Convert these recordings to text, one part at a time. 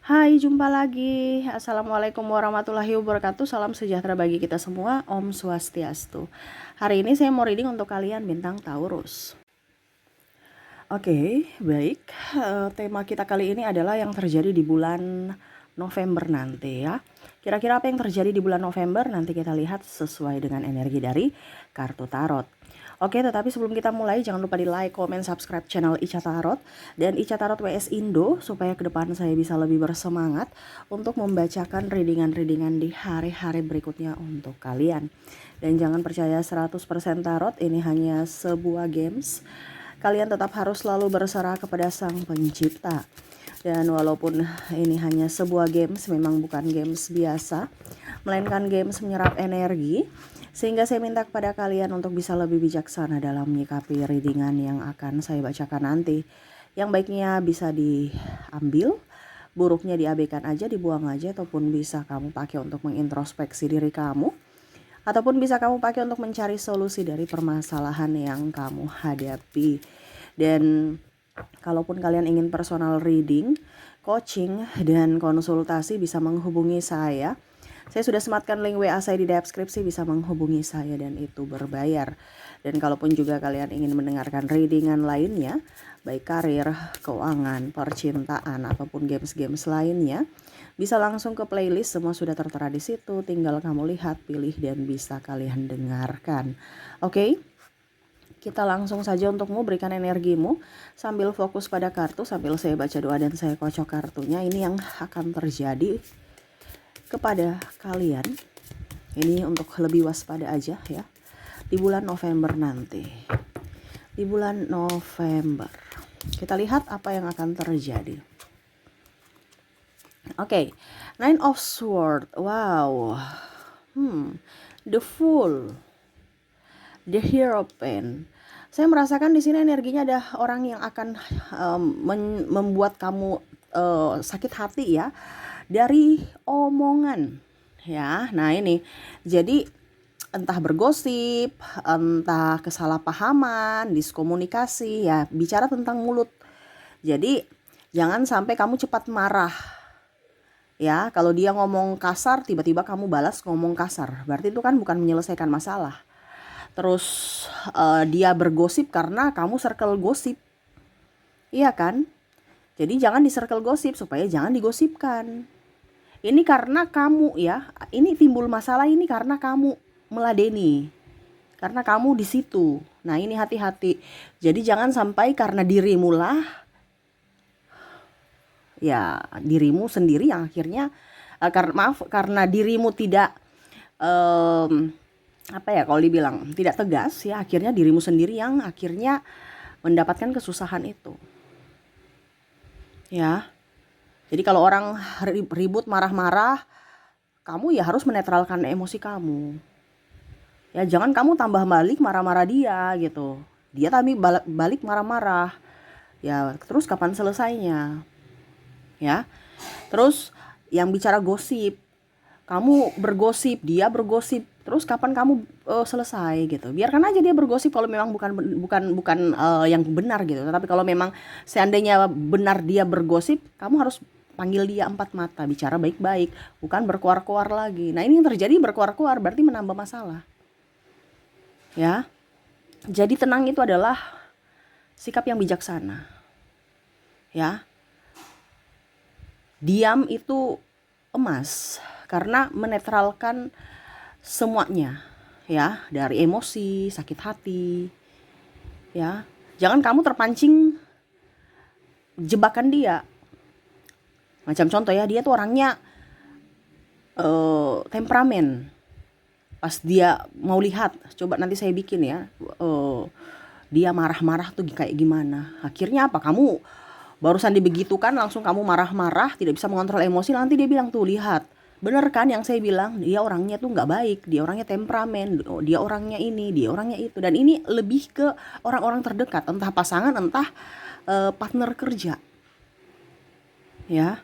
Hai, jumpa lagi. Assalamualaikum warahmatullahi wabarakatuh. Salam sejahtera bagi kita semua. Om Swastiastu. Hari ini saya mau reading untuk kalian bintang Taurus. Oke, baik. Tema kita kali ini adalah yang terjadi di bulan November nanti ya. Kira-kira apa yang terjadi di bulan November nanti kita lihat sesuai dengan energi dari kartu tarot. Oke, tetapi sebelum kita mulai jangan lupa di like, comment, subscribe channel Ica Tarot dan Ica Tarot WS Indo supaya ke depan saya bisa lebih bersemangat untuk membacakan readingan-readingan di hari-hari berikutnya untuk kalian. Dan jangan percaya 100% tarot, ini hanya sebuah games. Kalian tetap harus selalu berserah kepada Sang Pencipta. Dan walaupun ini hanya sebuah games, memang bukan games biasa, melainkan games menyerap energi. Sehingga saya minta kepada kalian untuk bisa lebih bijaksana dalam menyikapi readingan yang akan saya bacakan nanti. Yang baiknya bisa diambil, buruknya diabaikan aja, dibuang aja, ataupun bisa kamu pakai untuk mengintrospeksi diri kamu. Ataupun bisa kamu pakai untuk mencari solusi dari permasalahan yang kamu hadapi. Dan kalaupun kalian ingin personal reading, coaching, dan konsultasi bisa menghubungi saya. Saya sudah sematkan link WA saya di deskripsi, bisa menghubungi saya dan itu berbayar. Dan kalaupun juga kalian ingin mendengarkan readingan lainnya, baik karir, keuangan, percintaan, ataupun games-games lainnya, bisa langsung ke playlist, semua sudah tertera di situ. Tinggal kamu lihat, pilih, dan bisa kalian dengarkan. Oke? Kita langsung saja untukmu, berikan energimu sambil fokus pada kartu, sambil saya baca doa dan saya kocok kartunya. Ini yang akan terjadi kepada kalian. Ini untuk lebih waspada aja ya di bulan November nanti. Di bulan November kita lihat apa yang akan terjadi. Oke, Nine of Swords. Wow. The Fool, The Hierophant. Saya merasakan di sini energinya ada orang yang akan membuat kamu sakit hati ya, dari omongan ya. Nah ini jadi entah bergosip, entah kesalahpahaman, diskomunikasi ya, bicara tentang mulut. Jadi jangan sampai kamu cepat marah ya. Kalau dia ngomong kasar tiba-tiba kamu balas ngomong kasar, berarti itu kan bukan menyelesaikan masalah. Terus dia bergosip karena kamu circle gosip, iya kan? Jadi jangan di circle gosip supaya jangan digosipkan. Ini karena kamu ya, ini timbul masalah ini karena kamu meladeni, karena kamu di situ. Nah ini hati-hati. Jadi jangan sampai karena dirimu lah, ya dirimu sendiri yang akhirnya, karena dirimu tidak apa ya, kalau dibilang tidak tegas ya, akhirnya dirimu sendiri yang akhirnya mendapatkan kesusahan itu. Ya. Jadi kalau orang ribut marah-marah, kamu ya harus menetralkan emosi kamu. Ya jangan kamu tambah balik marah-marah dia gitu. Dia tapi balik marah-marah. Ya terus kapan selesainya? Ya. Terus yang bicara gosip, kamu bergosip, dia bergosip. Terus kapan kamu selesai gitu? Biarkan aja dia bergosip kalau memang bukan yang benar gitu. Tapi kalau memang seandainya benar dia bergosip, kamu harus panggil dia 4 mata, bicara baik-baik, bukan berkuar-kuar lagi. Nah ini yang terjadi, berkuar-kuar berarti menambah masalah. Ya, jadi tenang itu adalah sikap yang bijaksana. Ya, diam itu emas karena menetralkan semuanya. Ya, dari emosi, sakit hati. Ya, jangan kamu terpancing jebakan dia. Macam contoh ya, dia tuh orangnya temperamen. Pas dia mau lihat, coba nanti saya bikin ya, dia marah-marah tuh kayak gimana. Akhirnya apa, kamu barusan dibegitukan langsung kamu marah-marah, tidak bisa mengontrol emosi. Nanti dia bilang tuh, lihat, bener kan yang saya bilang, dia orangnya tuh gak baik, dia orangnya temperamen, dia orangnya ini, dia orangnya itu. Dan ini lebih ke orang-orang terdekat, entah pasangan, entah partner kerja. Ya,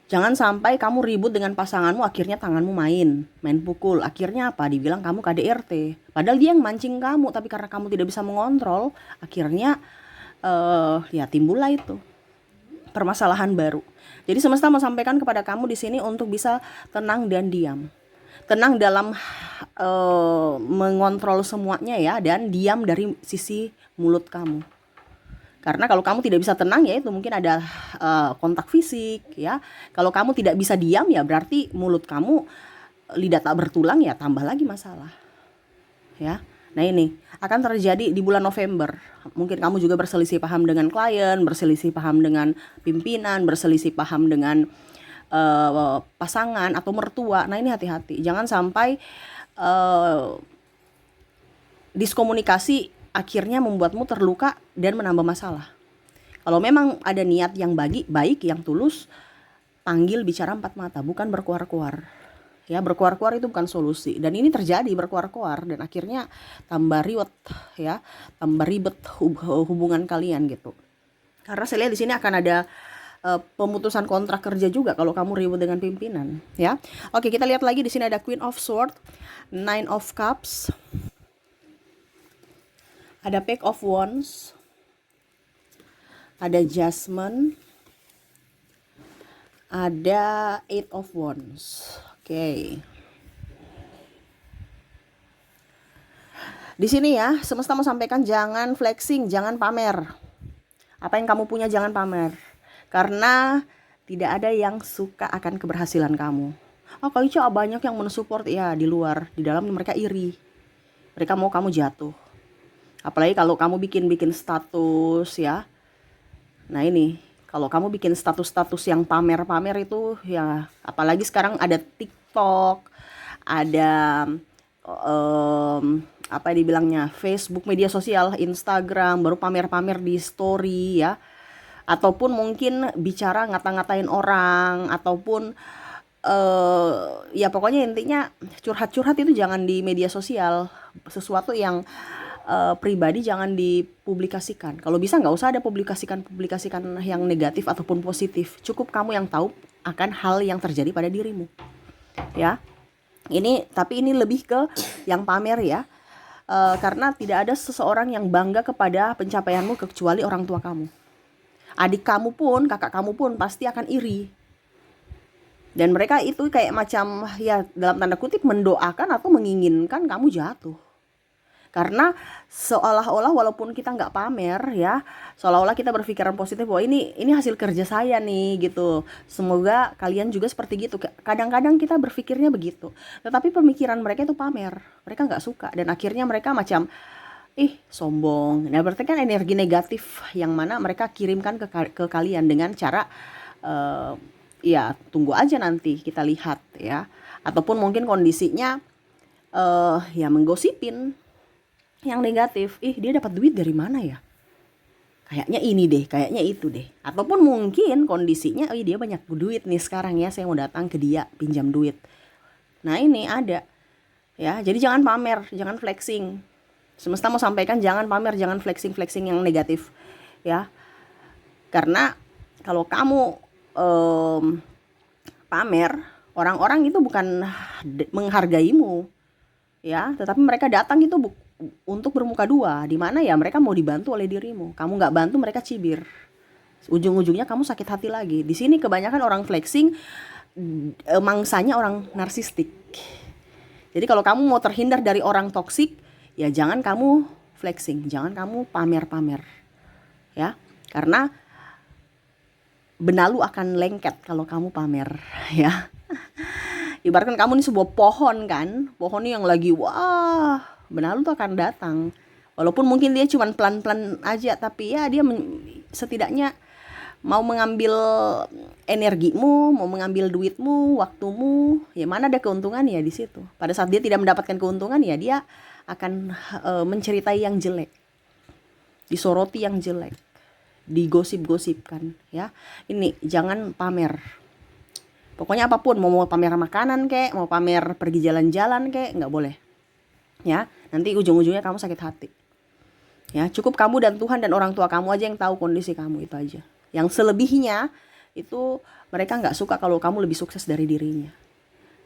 jangan sampai kamu ribut dengan pasanganmu, akhirnya tanganmu main pukul. Akhirnya apa? Dibilang kamu KDRT. Padahal dia yang mancing kamu, tapi karena kamu tidak bisa mengontrol, akhirnya ya timbullah itu. permasalahan baru. Jadi semesta mau sampaikan kepada kamu di sini untuk bisa tenang dan diam. Tenang dalam mengontrol semuanya ya, dan diam dari sisi mulut kamu. Karena kalau kamu tidak bisa tenang ya itu mungkin ada kontak fisik ya. Kalau kamu tidak bisa diam ya berarti mulut kamu lidah tak bertulang ya, tambah lagi masalah. Ya. Nah ini akan terjadi di bulan November. Mungkin kamu juga berselisih paham dengan klien, berselisih paham dengan pimpinan, berselisih paham dengan pasangan atau mertua. Nah ini hati-hati, jangan sampai diskomunikasi akhirnya membuatmu terluka dan menambah masalah. Kalau memang ada niat yang baik, yang tulus, panggil bicara empat mata, bukan berkuar-kuar. Ya, berkuar-kuar itu bukan solusi. Dan ini terjadi berkuar-kuar dan akhirnya tambah ribet ya, tambah ribet hubungan kalian gitu. Karena saya lihat di sini akan ada pemutusan kontrak kerja juga kalau kamu ribut dengan pimpinan ya. Oke, kita lihat lagi di sini ada Queen of Swords, Nine of Cups, ada Page of Wands, ada Judgment, ada Eight of Wands. Oke. Di sini ya, semesta mau sampaikan jangan flexing, jangan pamer. Apa yang kamu punya jangan pamer. Karena tidak ada yang suka akan keberhasilan kamu. Oh, Kak Ica banyak yang mensupport ya di luar, di dalam mereka iri. Mereka mau kamu jatuh. Apalagi kalau kamu bikin status ya. Nah ini, kalau kamu bikin status-status yang pamer-pamer itu ya, apalagi sekarang ada TikTok, ada apa dibilangnya, Facebook, media sosial, Instagram, baru pamer-pamer di story ya. Ataupun mungkin bicara ngata-ngatain orang, ataupun ya pokoknya intinya curhat-curhat itu jangan di media sosial. Sesuatu yang pribadi jangan dipublikasikan. Kalau bisa nggak usah ada publikasikan yang negatif ataupun positif. Cukup kamu yang tahu akan hal yang terjadi pada dirimu. Ya. Tapi ini lebih ke yang pamer ya. Karena tidak ada seseorang yang bangga kepada pencapaianmu kecuali orang tua kamu. Adik kamu pun, kakak kamu pun pasti akan iri. Dan mereka itu kayak macam ya dalam tanda kutip mendoakan atau menginginkan kamu jatuh. Karena seolah-olah walaupun kita nggak pamer ya, seolah-olah kita berpikiran positif bahwa ini hasil kerja saya nih gitu. Semoga kalian juga seperti gitu. Kadang-kadang kita berpikirnya begitu. Tetapi pemikiran mereka itu pamer. Mereka nggak suka dan akhirnya mereka macam sombong. Nah berarti kan energi negatif yang mana mereka kirimkan ke kalian dengan cara ya tunggu aja nanti kita lihat ya. Ataupun mungkin kondisinya ya menggosipin yang negatif, dia dapat duit dari mana ya? Kayaknya ini deh, kayaknya itu deh. Ataupun mungkin kondisinya, dia banyak duit nih sekarang ya, saya mau datang ke dia pinjam duit. Nah ini ada, ya. Jadi jangan pamer, jangan flexing. Semesta mau sampaikan jangan pamer, jangan flexing yang negatif, ya. Karena kalau kamu pamer, orang-orang itu bukan menghargaimu, ya. Tetapi mereka datang itu untuk bermuka dua, di mana ya mereka mau dibantu oleh dirimu. Kamu nggak bantu, mereka cibir. Ujung-ujungnya kamu sakit hati lagi. Di sini kebanyakan orang flexing, mangsanya orang narsistik. Jadi kalau kamu mau terhindar dari orang toksik, ya jangan kamu flexing, jangan kamu pamer-pamer, ya. Karena benalu akan lengket kalau kamu pamer, ya. Ibaratkan kamu ini sebuah pohon kan, pohon ini yang lagi wah, benalu tuh akan datang. Walaupun mungkin dia cuma pelan-pelan aja, tapi ya dia setidaknya mau mengambil energimu, mau mengambil duitmu, waktumu, ya mana ada keuntungan ya di situ. Pada saat dia tidak mendapatkan keuntungan ya dia akan menceritai yang jelek, disoroti yang jelek, digosip-gosipkan ya. Ini jangan pamer. Pokoknya apapun, mau pamer makanan kek, mau pamer pergi jalan-jalan kek, nggak boleh. Ya, nanti ujung-ujungnya kamu sakit hati. Ya, cukup kamu dan Tuhan dan orang tua kamu aja yang tahu kondisi kamu, itu aja. Yang selebihnya itu mereka nggak suka kalau kamu lebih sukses dari dirinya.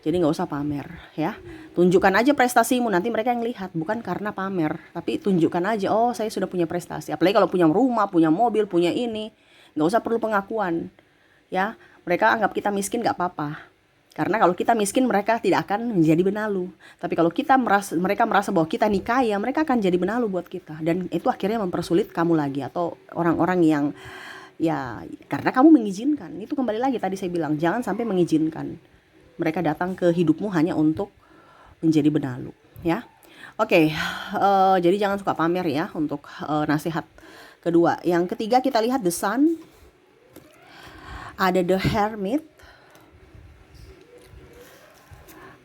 Jadi nggak usah pamer, ya. Tunjukkan aja prestasimu, nanti mereka yang lihat, bukan karena pamer, tapi tunjukkan aja, oh saya sudah punya prestasi. Apalagi kalau punya rumah, punya mobil, punya ini, nggak usah perlu pengakuan, ya. Mereka anggap kita miskin nggak apa-apa, karena kalau kita miskin mereka tidak akan menjadi benalu. Tapi kalau mereka merasa bahwa kita nih kaya, mereka akan jadi benalu buat kita, dan itu akhirnya mempersulit kamu lagi atau orang-orang yang ya karena kamu mengizinkan. Itu kembali lagi tadi saya bilang, jangan sampai mengizinkan mereka datang ke hidupmu hanya untuk menjadi benalu, ya. Oke, jadi jangan suka pamer ya untuk nasihat kedua. Yang ketiga kita lihat The Sun, ada The Hermit,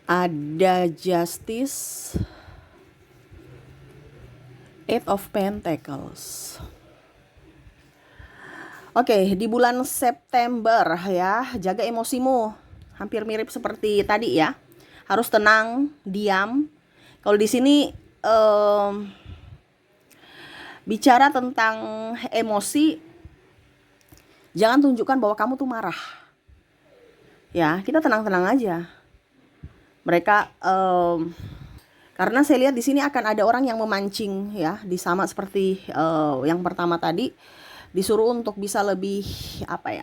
ada Justice, Eight of Pentacles. Oke, di bulan September ya, jaga emosimu. Hampir mirip seperti tadi ya. Harus tenang, diam. Kalau di sini bicara tentang emosi, jangan tunjukkan bahwa kamu tuh marah. Ya, kita tenang-tenang aja. Mereka karena saya lihat di sini akan ada orang yang memancing ya, sama seperti yang pertama tadi, disuruh untuk bisa lebih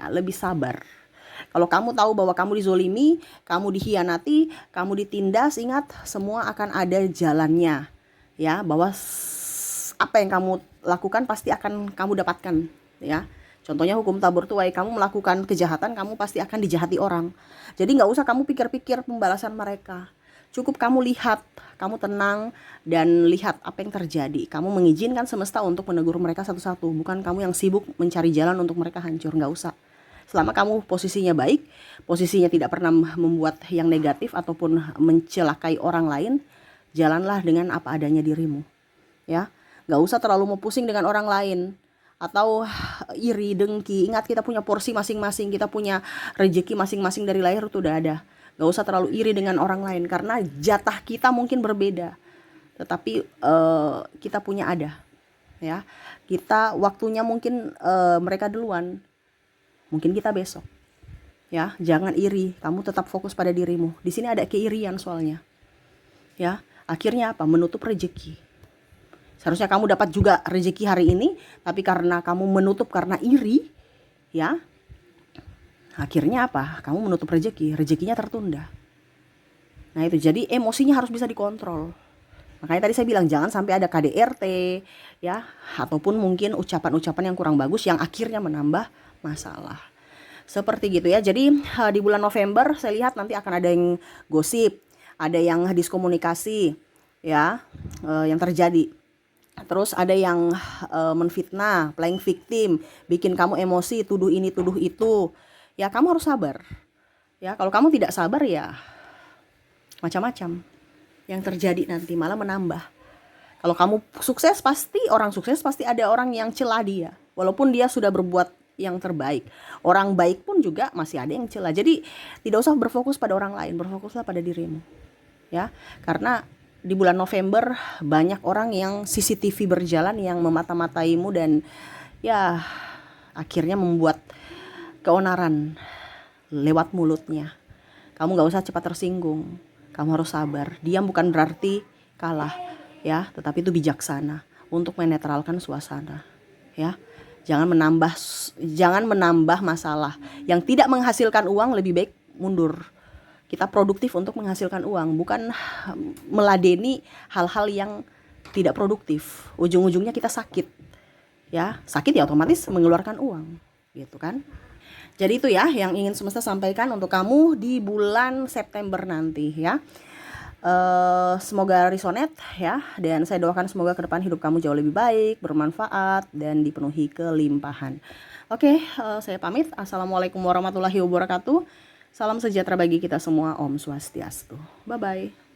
lebih sabar. Kalau kamu tahu bahwa kamu dizolimi, kamu dikhianati, kamu ditindas, ingat semua akan ada jalannya. Ya, bahwa apa yang kamu lakukan pasti akan kamu dapatkan, ya. Contohnya hukum tabur tuai, kamu melakukan kejahatan, kamu pasti akan dijahati orang. Jadi nggak usah kamu pikir-pikir pembalasan mereka. Cukup kamu lihat, kamu tenang dan lihat apa yang terjadi. Kamu mengizinkan semesta untuk menegur mereka satu-satu, bukan kamu yang sibuk mencari jalan untuk mereka hancur. Nggak usah. Selama kamu posisinya baik, posisinya tidak pernah membuat yang negatif ataupun mencelakai orang lain, jalanlah dengan apa adanya dirimu, ya. Nggak usah terlalu mau pusing dengan orang lain atau iri, dengki. Ingat, kita punya porsi masing-masing, kita punya rezeki masing-masing dari lahir itu udah ada. Nggak usah terlalu iri dengan orang lain karena jatah kita mungkin berbeda, tetapi kita punya ada, ya. Kita waktunya mungkin mereka duluan, mungkin kita besok, ya. Jangan iri, kamu tetap fokus pada dirimu. Di sini ada keirian soalnya, ya. Akhirnya apa? Menutup rezeki. Seharusnya kamu dapat juga rezeki hari ini, tapi karena kamu menutup karena iri, ya. Akhirnya apa? Kamu menutup rezekinya tertunda. Nah itu, jadi emosinya harus bisa dikontrol. Makanya tadi saya bilang jangan sampai ada KDRT, ya, ataupun mungkin ucapan-ucapan yang kurang bagus yang akhirnya menambah masalah. Seperti gitu ya. Jadi di bulan November saya lihat nanti akan ada yang gosip, ada yang diskomunikasi, ya, yang terjadi. Terus ada yang menfitnah, playing victim, bikin kamu emosi, tuduh ini, tuduh itu. Ya kamu harus sabar. Ya kalau kamu tidak sabar ya macam-macam yang terjadi nanti, malah menambah. Kalau kamu sukses, pasti orang sukses pasti ada orang yang celah dia, walaupun dia sudah berbuat yang terbaik. Orang baik pun juga masih ada yang celah. Jadi tidak usah berfokus pada orang lain, berfokuslah pada dirimu, ya. Karena di bulan November banyak orang yang CCTV berjalan yang memata-mataimu dan ya akhirnya membuat keonaran lewat mulutnya. Kamu gak usah cepat tersinggung, kamu harus sabar. Diam bukan berarti kalah, ya, tetapi itu bijaksana untuk menetralkan suasana, ya. Jangan menambah masalah yang tidak menghasilkan uang. Lebih baik mundur. Kita produktif untuk menghasilkan uang, bukan meladeni hal-hal yang tidak produktif. Ujung-ujungnya kita sakit, ya. Sakit ya otomatis mengeluarkan uang, gitu kan. Jadi itu ya yang ingin semesta sampaikan untuk kamu di bulan September nanti, ya. Semoga resonate ya, dan saya doakan semoga ke depan hidup kamu jauh lebih baik, bermanfaat, dan dipenuhi kelimpahan. Oke, saya pamit. Assalamualaikum warahmatullahi wabarakatuh. Salam sejahtera bagi kita semua. Om Swastiastu. Bye-bye.